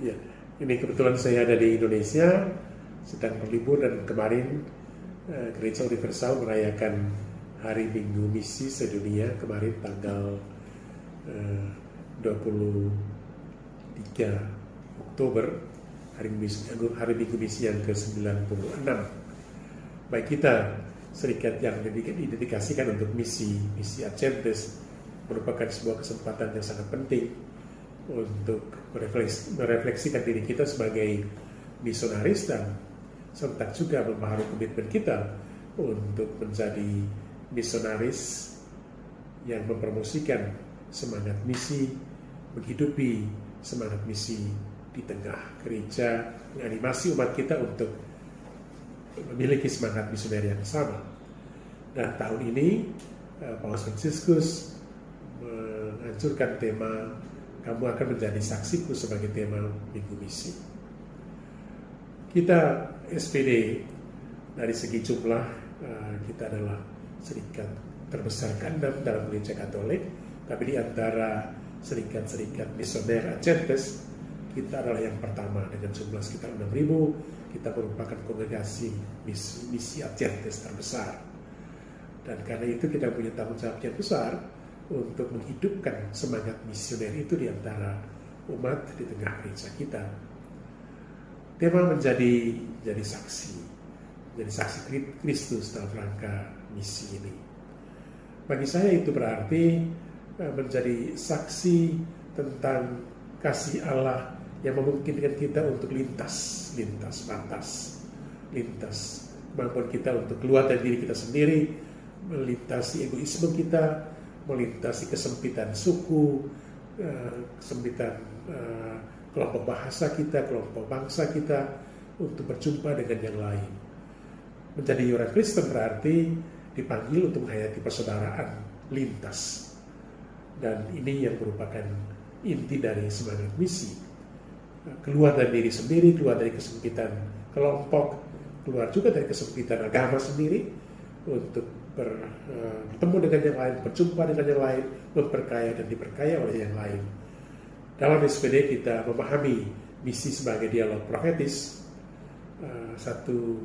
Ya, ini kebetulan saya ada di Indonesia, sedang berlibur, dan kemarin Gereja Universal merayakan Hari Minggu Misi Sedunia kemarin tanggal 23 Oktober, Hari Minggu Misi yang ke-96. Baik kita, serikat yang didedikasikan untuk misi Adventist, merupakan sebuah kesempatan yang sangat penting untuk merefleksikan diri kita sebagai misionaris dan serta juga membaharui komitmen kita untuk menjadi misionaris yang mempromosikan semangat misi, menghidupi semangat misi di tengah gereja, menganimasi umat kita untuk memiliki semangat misioner yang sama. Dan tahun ini Paus Fransiskus menganjurkan tema "Kamu akan menjadi saksiku" sebagai tema Minggu Misi. Kita SPD dari segi jumlah, kita adalah serikat terbesar ke-6 dalam Gereja Katolik, tapi di antara serikat-serikat misioner Adventist, kita adalah yang pertama dengan jumlah sekitar 6.000. Kita merupakan kongregasi misi Adventist terbesar. Dan karena itu kita punya tanggung jawab yang besar untuk menghidupkan semangat misioner itu di antara umat di tengah gereja kita. Tema menjadi saksi Kristus dalam rangka misi ini. Bagi saya itu berarti menjadi saksi tentang kasih Allah yang memungkinkan kita untuk lintas batas, lintas kemampuan kita untuk keluar dari diri kita sendiri, melintasi egoisme kita, melintasi kesempitan suku, kesempitan kelompok bahasa kita, kelompok bangsa kita, untuk berjumpa dengan yang lain. Menjadi orang Kristen berarti dipanggil untuk menghayati persaudaraan lintas. Dan ini yang merupakan inti dari semangat misi. Keluar dari diri sendiri, keluar dari kesempitan kelompok, keluar juga dari kesempitan agama sendiri, untuk bertemu dengan yang lain, berjumpa dengan yang lain, memperkaya dan diperkaya oleh yang lain. Dalam SPD kita memahami misi sebagai dialog profetis, satu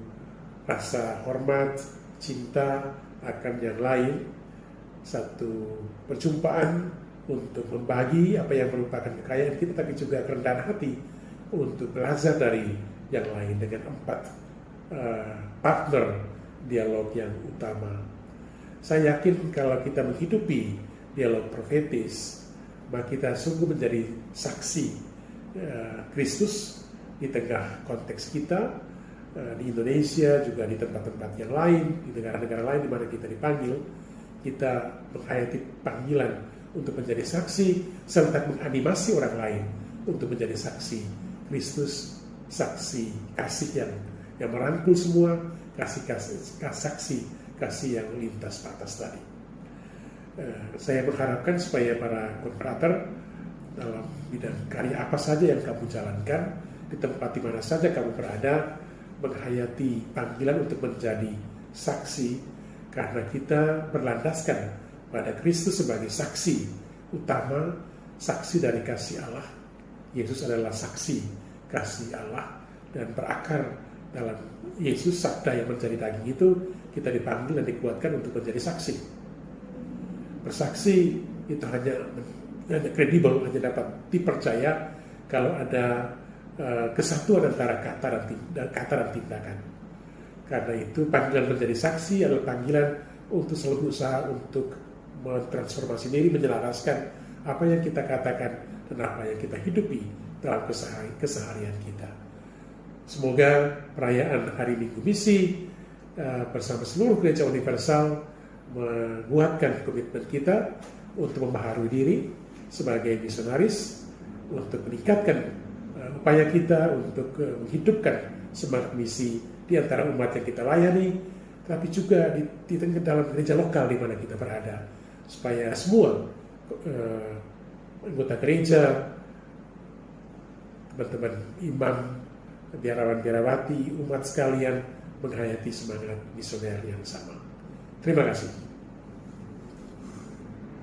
rasa hormat, cinta akan yang lain, satu perjumpaan untuk membagi apa yang merupakan kekayaan kita, tapi juga kerendahan hati untuk belajar dari yang lain dengan 4 partner dialog yang utama. Saya yakin kalau kita menghidupi dialog profetis, maka kita sungguh menjadi saksi Kristus di tengah konteks kita, di Indonesia, juga di tempat-tempat yang lain, di negara-negara lain di mana kita dipanggil. Kita menghayati panggilan untuk menjadi saksi, serta menganimasi orang lain untuk menjadi saksi Kristus, saksi kasih yang merangkul semua, saksi kasih yang lintas batas tadi. Saya mengharapkan supaya para konfrater dalam bidang karya apa saja yang kamu jalankan, di tempat di mana saja kamu berada, menghayati panggilan untuk menjadi saksi, karena kita berlandaskan pada Kristus sebagai saksi utama, saksi dari kasih Allah. Yesus adalah saksi kasih Allah, dan berakar dalam Yesus, sabda yang menjadi daging itu, kita dipanggil dan dikuatkan untuk menjadi saksi. Bersaksi itu hanya kredibel, hanya dapat dipercaya kalau ada kesatuan antara kata dan tindakan. Karena itu panggilan menjadi saksi adalah panggilan untuk selalu berusaha untuk mentransformasi diri, menyelaraskan apa yang kita katakan dan apa yang kita hidupi dalam keseharian kita. Semoga perayaan Hari Minggu Misi bersama seluruh Gereja Universal menguatkan komitmen kita untuk membaharui diri sebagai misionaris, untuk meningkatkan upaya kita untuk menghidupkan semangat misi di antara umat yang kita layani, tapi juga di dalam gereja lokal di mana kita berada, supaya semua anggota gereja, teman-teman imam, biarawan-biarawati, umat sekalian menghayati semangat misioner yang sama. Terima kasih.